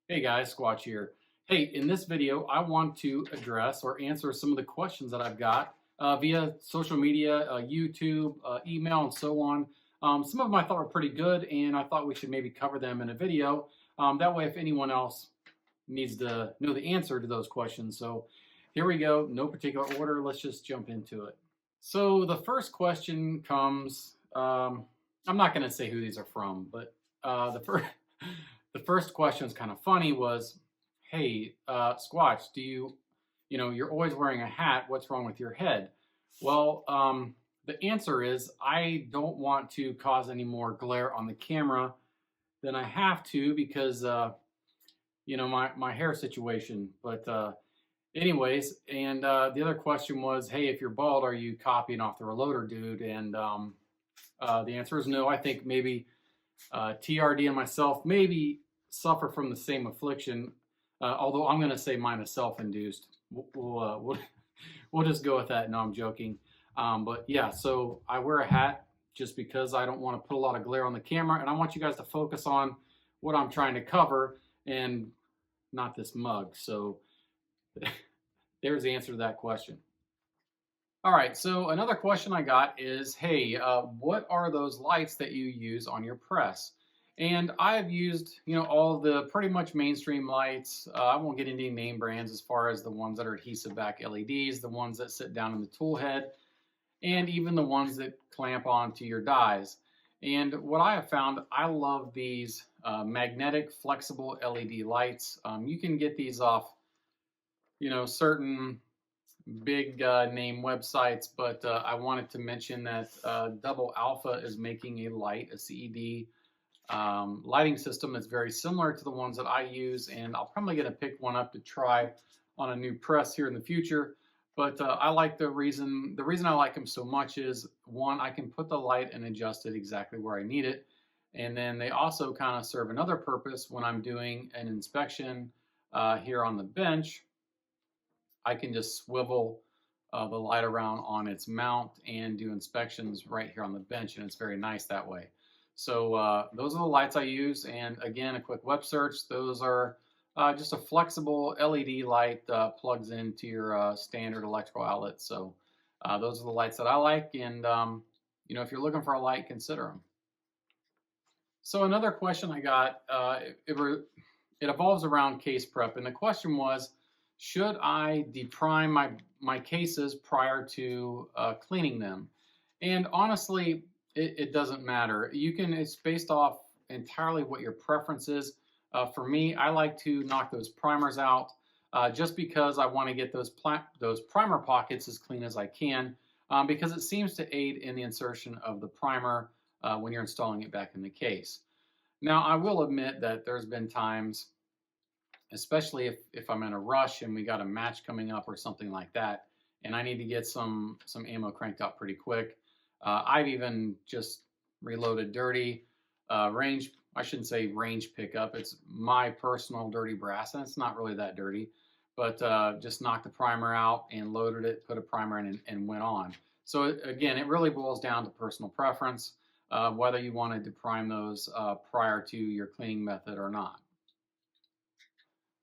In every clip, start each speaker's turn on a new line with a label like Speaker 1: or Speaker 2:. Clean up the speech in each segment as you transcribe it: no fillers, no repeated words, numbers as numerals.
Speaker 1: Hey guys, Squatch here. Hey, in this video, I want to address or answer some of the questions that I've got via social media, YouTube, email, and so on. Some of them I thought were pretty good, and I thought we should maybe cover them in a video. That way, if anyone else needs to know the answer to those questions. So here we go, no particular order. Let's just jump into it. So the first question comes, I'm not going to say who these are from, but the first the first question is kind of funny was, hey, Squatch, you're always wearing a hat. What's wrong with your head? Well, the answer is I don't want to cause any more glare on the camera than I have to because, my hair situation. But anyways, and the other question was, hey, if you're bald, are you copying off the Reloader dude? And the answer is no. I think maybe TRD and myself maybe suffer from the same affliction, although I'm going to say mine is self-induced. We'll just go with that. No, I'm joking. But yeah, so I wear a hat just because I don't want to put a lot of glare on the camera, and I want you guys to focus on what I'm trying to cover and not this mug. So there's the answer to that question. All right, so another question I got is, hey, what are those lights that you use on your press? And I've used, all the pretty much mainstream lights. I won't get into any name brands as far as the ones that are adhesive back LEDs, the ones that sit down in the tool head, and even the ones that clamp onto your dies. And what I have found, I love these magnetic flexible LED lights. You can get these off, certain big name websites, but I wanted to mention that Double Alpha is making a light, a CED lighting system that's very similar to the ones that I use, and I'll probably get to pick one up to try on a new press here in the future. But I like the reason I like them so much is, one, I can put the light and adjust it exactly where I need it, and then they also kind of serve another purpose when I'm doing an inspection here on the bench. I can just swivel the light around on its mount and do inspections right here on the bench, and it's very nice that way. So those are the lights I use, and again, a quick web search. Those are just a flexible LED light plugs into your standard electrical outlet. So those are the lights that I like, and if you're looking for a light, consider them. So another question I got, it evolves around case prep, and the question was, should I deprime my cases prior to cleaning them? And honestly, it doesn't matter. It's based off entirely what your preference is. For me, I like to knock those primers out just because I want to get those primer pockets as clean as I can, because it seems to aid in the insertion of the primer when you're installing it back in the case. Now, I will admit that there's been times, especially if I'm in a rush and we got a match coming up or something like that, and I need to get some ammo cranked out pretty quick. I've even just reloaded dirty range. I shouldn't say range pickup. It's my personal dirty brass, and it's not really that dirty. But just knocked the primer out and loaded it, put a primer in, and went on. So again, it really boils down to personal preference, whether you wanted to prime those prior to your cleaning method or not.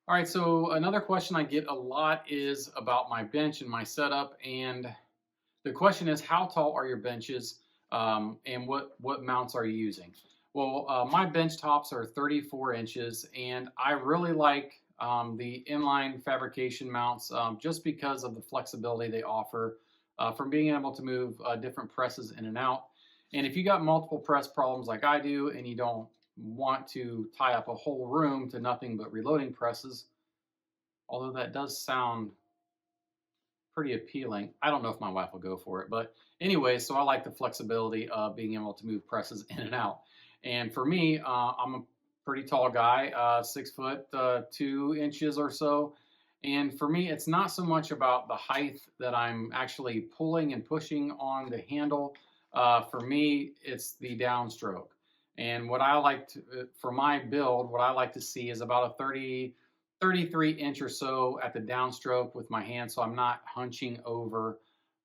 Speaker 1: All right, so another question I get a lot is about my bench and my setup, and the question is, how tall are your benches, and what mounts are you using? Well, my bench tops are 34 inches, and I really like the inline fabrication mounts just because of the flexibility they offer from being able to move different presses in and out. And if you got multiple press problems like I do, and you don't want to tie up a whole room to nothing but reloading presses, although that does sound pretty appealing. I don't know if my wife will go for it, but anyway, so I like the flexibility of being able to move presses in and out. And for me, I'm a pretty tall guy, 6 foot 2 inches or so. And for me, it's not so much about the height that I'm actually pulling and pushing on the handle. For me, it's the downstroke. And what I like to, for my build, what I like to see is about a 33 inch or so at the downstroke with my hand, so I'm not hunching over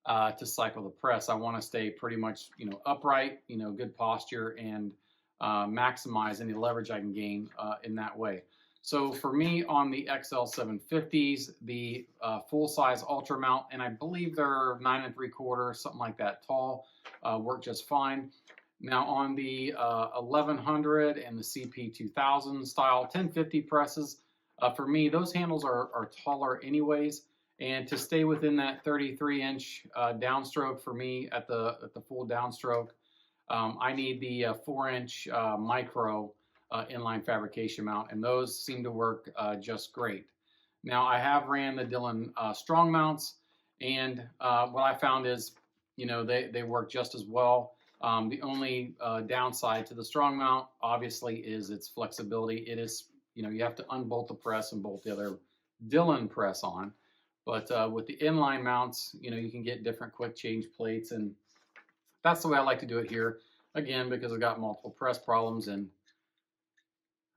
Speaker 1: to cycle the press. I want to stay pretty much, upright, good posture, and maximize any leverage I can gain in that way. So for me on the XL 750s, the full size ultra mount, and I believe they're 9 3/4, something like that tall, work just fine. Now on the 1100 and the CP 2000 style 1050 presses, for me, those handles are taller anyways. And to stay within that 33-inch downstroke for me at the full downstroke, I need the 4-inch micro inline fabrication mount, and those seem to work just great. Now I have ran the Dillon strong mounts, and what I found is, they work just as well. The only downside to the strong mount, obviously, is its flexibility. It is, you have to unbolt the press and bolt the other Dillon press on. But with the inline mounts, you can get different quick change plates, and that's the way I like to do it here. Again, because I've got multiple press problems and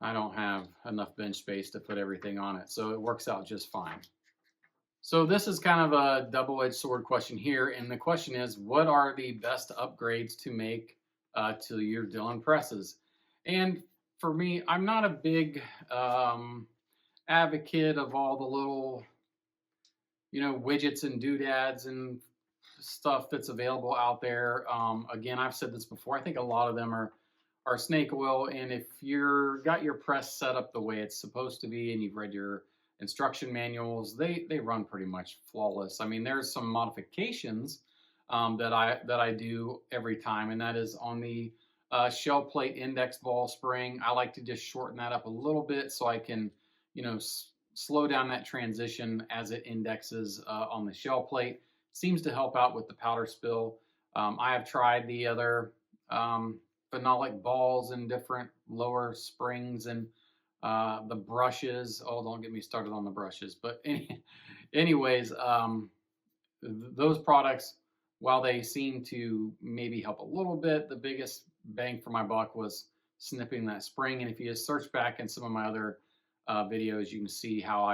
Speaker 1: I don't have enough bench space to put everything on it. So it works out just fine. So this is kind of a double-edged sword question here. And the question is, what are the best upgrades to make to your Dillon presses? And for me, I'm not a big advocate of all the little, widgets and doodads and stuff that's available out there. Again, I've said this before. I think a lot of them are snake oil, and if you're got your press set up the way it's supposed to be and you've read your instruction manuals, they run pretty much flawless. I mean, there's some modifications that I do every time, and that is on the shell plate index ball spring. I like to just shorten that up a little bit so I can, slow down that transition as it indexes on the shell plate. Seems to help out with the powder spill. I have tried the other phenolic balls and different lower springs and the brushes. Oh, don't get me started on the brushes. But anyways, those products, while they seem to maybe help a little bit, the biggest bang for my buck was snipping that spring. And if you just search back in some of my other videos, you can see how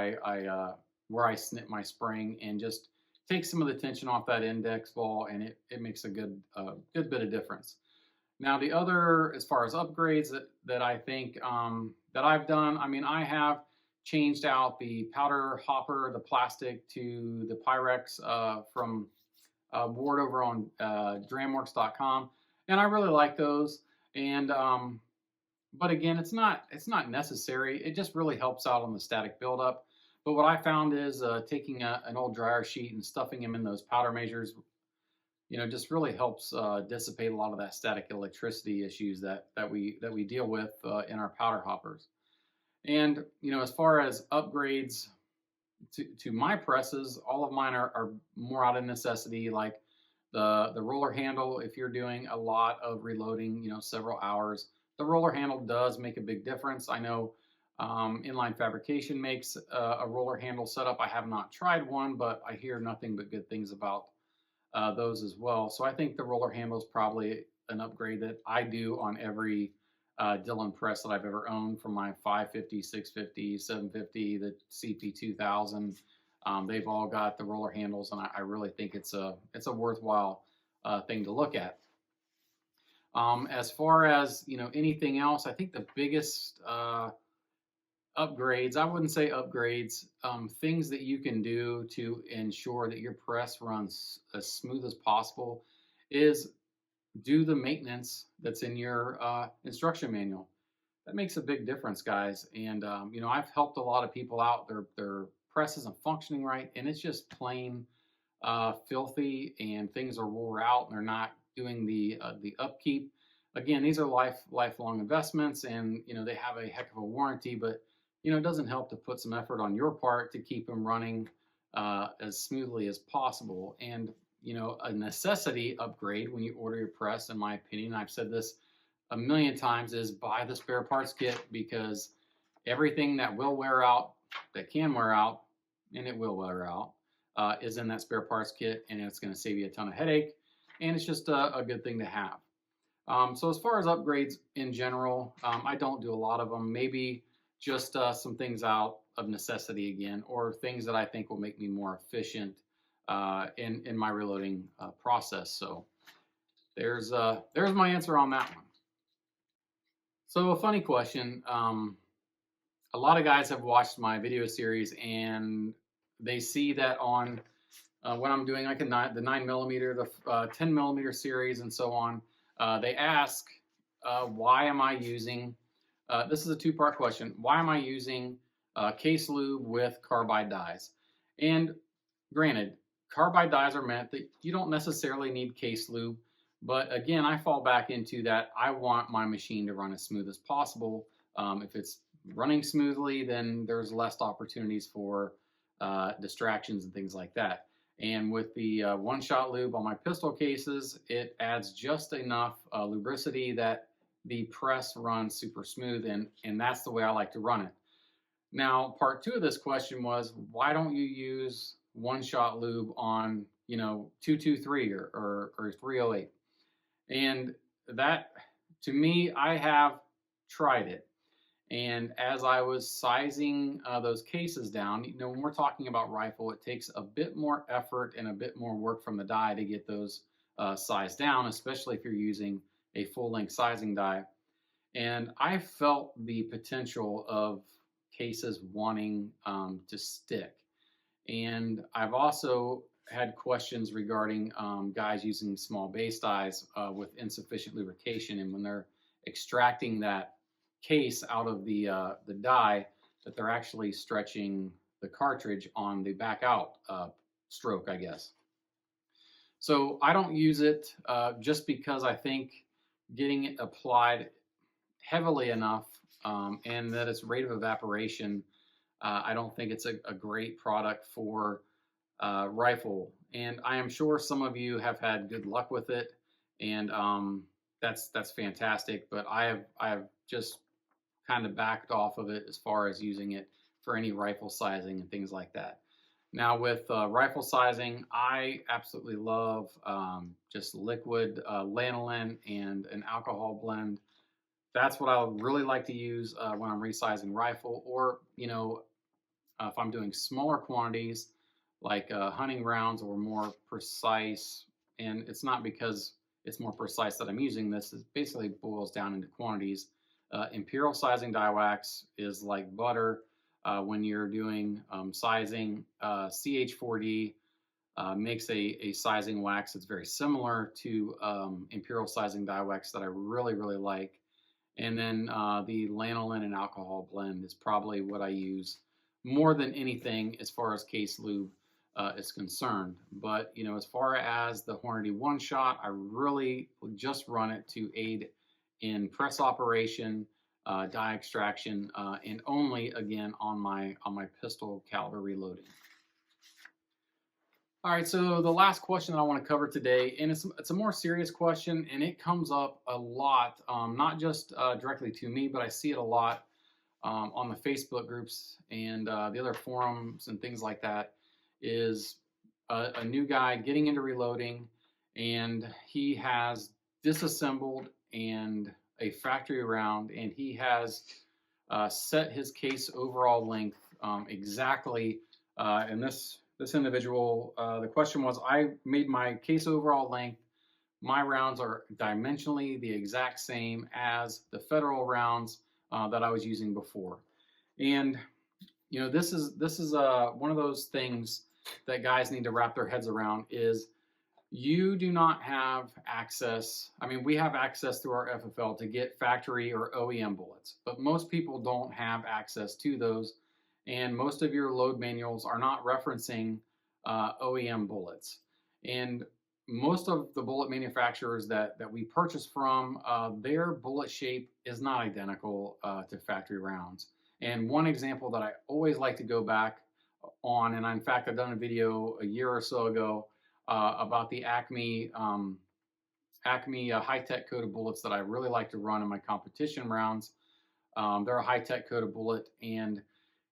Speaker 1: where I snip my spring and just take some of the tension off that index ball, and it makes a good bit of difference. Now the other, as far as upgrades that I think that I've done, I mean, I have changed out the powder hopper, the plastic, to the Pyrex from Ward over on dramworks.com, and I really like those. And but again, it's not necessary. It just really helps out on the static buildup. But what I found is taking an old dryer sheet and stuffing them in those powder measures, just really helps dissipate a lot of that static electricity issues that we deal with in our powder hoppers. And as far as upgrades to my presses, all of mine are more out of necessity, like the roller handle. If you're doing a lot of reloading, several hours, the roller handle does make a big difference. I know Inline Fabrication makes a roller handle setup. I have not tried one, but I hear nothing but good things about those as well. So I think the roller handle is probably an upgrade that I do on every Dillon press that I've ever owned, from my 550, 650, 750, the CP 2000. They've all got the roller handles, and I really think it's a worthwhile thing to look at. As far as anything else, I think the biggest upgrades, I wouldn't say upgrades, things that you can do to ensure that your press runs as smooth as possible is do the maintenance that's in your instruction manual. That makes a big difference, guys. And I've helped a lot of people out. Their press isn't functioning right, and it's just plain filthy, and things are wore out, and they're not doing the upkeep. Again, these are lifelong investments, and they have a heck of a warranty, but it doesn't help to put some effort on your part to keep them running as smoothly as possible. And a necessity upgrade when you order your press, in my opinion, I've said this a million times, is buy the spare parts kit, because everything that will wear out, that can wear out, and it will wear out, is in that spare parts kit, and it's going to save you a ton of headache, and it's just a good thing to have. So as far as upgrades in general, I don't do a lot of them. Maybe just some things out of necessity again, or things that I think will make me more efficient in my reloading process. So there's my answer on that one. So a funny question. A lot of guys have watched my video series and they see that on when I'm doing like the 9mm, the 10mm series, and so on. They ask, why am I using? This is a two-part question. Why am I using case lube with carbide dyes? And granted, carbide dyes are meant that you don't necessarily need case lube, but again, I fall back into that. I want my machine to run as smooth as possible. If it's running smoothly, then there's less opportunities for distractions and things like that. And with the one-shot lube on my pistol cases, it adds just enough lubricity that the press runs super smooth, and that's the way I like to run it. Now, part two of this question was, why don't you use one-shot lube on, 223 or 308? And that, to me, I have tried it. And as I was sizing those cases down, when we're talking about rifle, it takes a bit more effort and a bit more work from the die to get those sized down, especially if you're using a full-length sizing die. And I felt the potential of cases wanting to stick. And I've also had questions regarding guys using small base dies with insufficient lubrication, and when they're extracting that case out of the die, that they're actually stretching the cartridge on the back out stroke, I guess. So I don't use it just because I think getting it applied heavily enough and that its rate of evaporation, I don't think it's a great product for rifle. And I am sure some of you have had good luck with it, and that's fantastic. But I have just kind of backed off of it as far as using it for any rifle sizing and things like that. Now with rifle sizing, I absolutely love just liquid lanolin and an alcohol blend. That's what I really like to use when I'm resizing rifle, or if I'm doing smaller quantities like hunting rounds or more precise. And it's not because it's more precise that I'm using this. It basically boils down into quantities. Imperial sizing dye wax is like butter when you're doing sizing. CH4D makes a sizing wax that's very similar to imperial sizing dye wax that I really, really like. And then the lanolin and alcohol blend is probably what I use more than anything as far as case lube is concerned. But as far as the Hornady One Shot, I really just run it to aid in press operation, die extraction, and only again on my pistol caliber reloading. All right, so the last question that I want to cover today, and it's a more serious question, and it comes up a lot, not just directly to me, but I see it a lot on the Facebook groups and the other forums and things like that, is a new guy getting into reloading, and he has disassembled and a factory round, and he has set his case overall length exactly, and this individual, the question was, I made my case overall length. My rounds are dimensionally the exact same as the Federal rounds that I was using before. And this is one of those things that guys need to wrap their heads around, is you do not have access. I mean, we have access through our FFL to get factory or OEM bullets, but most people don't have access to those. And most of your load manuals are not referencing OEM bullets. And most of the bullet manufacturers that we purchase from, their bullet shape is not identical to factory rounds. And one example that I always like to go back on, and in fact I've done a video a year or so ago about the Acme high-tech coated bullets that I really like to run in my competition rounds. They're a high-tech coated bullet, and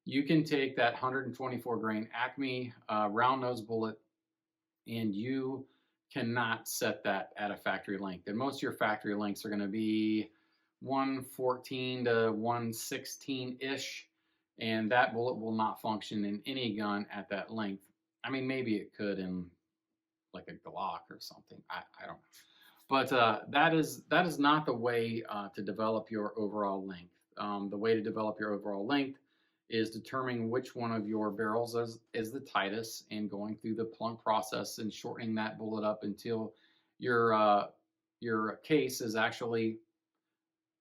Speaker 1: you can take that 124 grain Acme round nose bullet, and you cannot set that at a factory length. And most of your factory lengths are going to be 114 to 116-ish, and that bullet will not function in any gun at that length. I mean, maybe it could in like a Glock or something. I don't know. But that is not the way to develop your overall length. The way to develop your overall length is determining which one of your barrels is the tightest, and going through the plunk process and shortening that bullet up until your case is actually,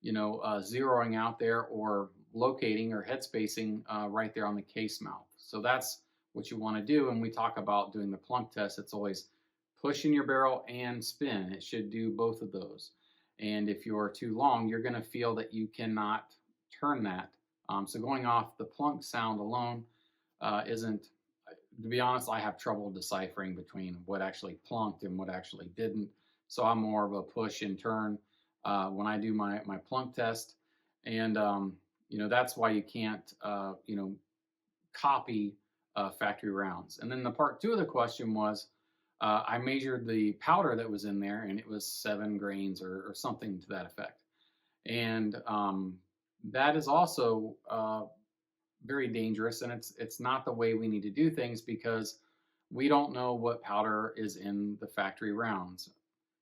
Speaker 1: zeroing out there, or locating or head spacing right there on the case mouth. So that's what you want to do. And we talk about doing the plunk test. It's always push in your barrel and spin. It should do both of those. And if you're too long, you're going to feel that you cannot turn that. So going off the plunk sound alone isn't, to be honest, I have trouble deciphering between what actually plunked and what actually didn't. So I'm more of a push and turn when I do my plunk test. And, that's why you can't, copy factory rounds. And then the part 2 of the question was, I measured the powder that was in there, and it was 7 grains or something to that effect. And that is also very dangerous, and it's not the way we need to do things, because we don't know what powder is in the factory rounds.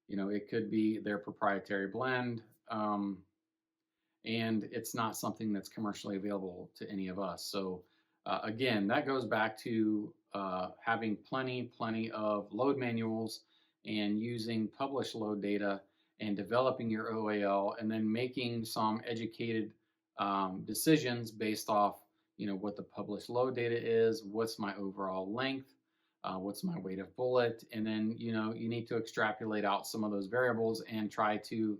Speaker 1: It could be their proprietary blend, and it's not something that's commercially available to any of us. So again, that goes back to having plenty of load manuals, and using published load data, and developing your OAL, and then making some educated decisions based off what the published load data is, what's my overall length, what's my weight of bullet, and then you need to extrapolate out some of those variables and try to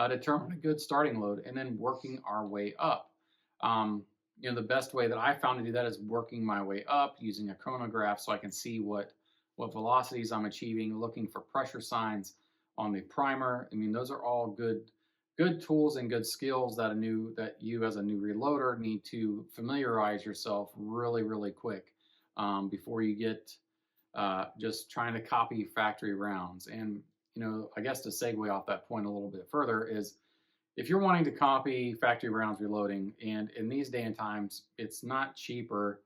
Speaker 1: determine a good starting load, and then working our way up. The best way that I found to do that is working my way up using a chronograph, so I can see what velocities I'm achieving, looking for pressure signs on the primer. I mean, those are all good tools and good skills that you as a new reloader need to familiarize yourself really quick before you get just trying to copy factory rounds. And I guess to segue off that point a little bit further is, if you're wanting to copy factory rounds reloading, and in these day and times, it's not cheaper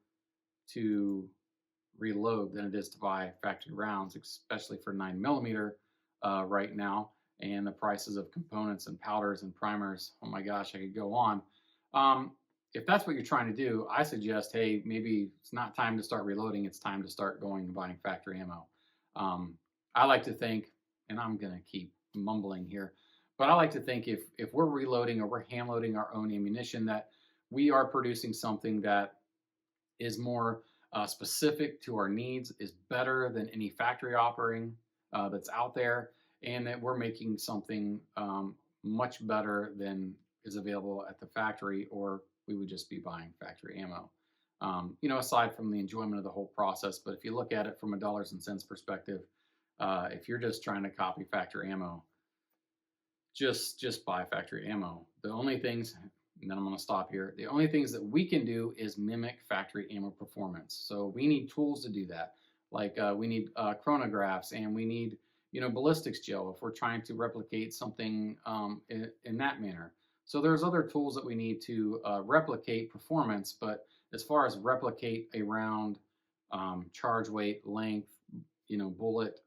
Speaker 1: to reload than it is to buy factory rounds, especially for 9mm right now. And the prices of components and powders and primers, oh my gosh, I could go on. If that's what you're trying to do, I suggest, hey, maybe it's not time to start reloading, it's time to start going and buying factory ammo. I like to think, and I'm going to keep mumbling here, but I like to think if we're reloading or we're hand loading our own ammunition, that we are producing something that is more specific to our needs, is better than any factory offering that's out there, and that we're making something much better than is available at the factory, or we would just be buying factory ammo. Aside from the enjoyment of the whole process, but if you look at it from a dollars and cents perspective, if you're just trying to copy factory ammo, just buy factory ammo. The only things, and then I'm going to stop here, the only things that we can do is mimic factory ammo performance. So we need tools to do that. Like we need chronographs, and we need ballistics gel if we're trying to replicate something in that manner. So there's other tools that we need to replicate performance, but as far as replicate a round, charge weight, length, bullet,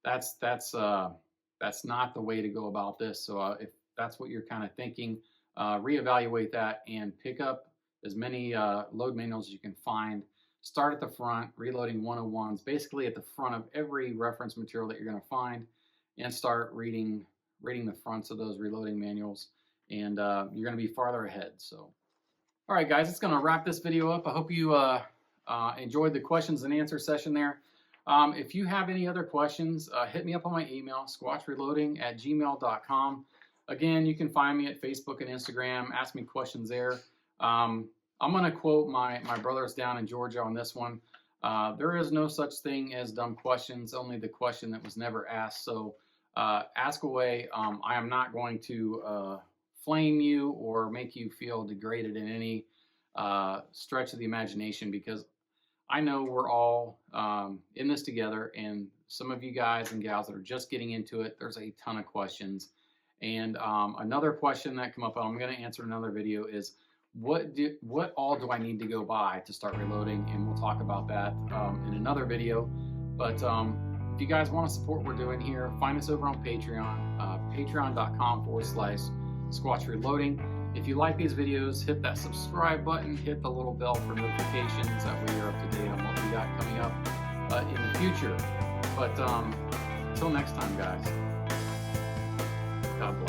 Speaker 1: that's not the way to go about this. So if that's what you're kind of thinking, reevaluate that and pick up as many load manuals as you can find. Start at the front, reloading 101s, basically at the front of every reference material that you're going to find, and start reading the fronts of those reloading manuals, and you're going to be farther ahead. So, all right, guys, it's going to wrap this video up. I hope you enjoyed the questions and answer session there. If you have any other questions, hit me up on my email, squatchreloading@gmail.com. Again, you can find me at Facebook and Instagram. Ask me questions there. I'm going to quote my brothers down in Georgia on this one. There is no such thing as dumb questions, only the question that was never asked. So ask away. I am not going to flame you or make you feel degraded in any stretch of the imagination, because I know we're all in this together, and some of you guys and gals that are just getting into it, there's a ton of questions. And another question that come up, and I'm going to answer in another video, is what all do I need to go buy to start reloading? And we'll talk about that in another video. But If you guys want to support what we're doing here, find us over on Patreon, patreon.com/Squatch Reloading. If you like these videos, hit that subscribe button, hit the little bell for notifications. That way you're up to date on what we got coming up in the future. But until next time, guys, God bless.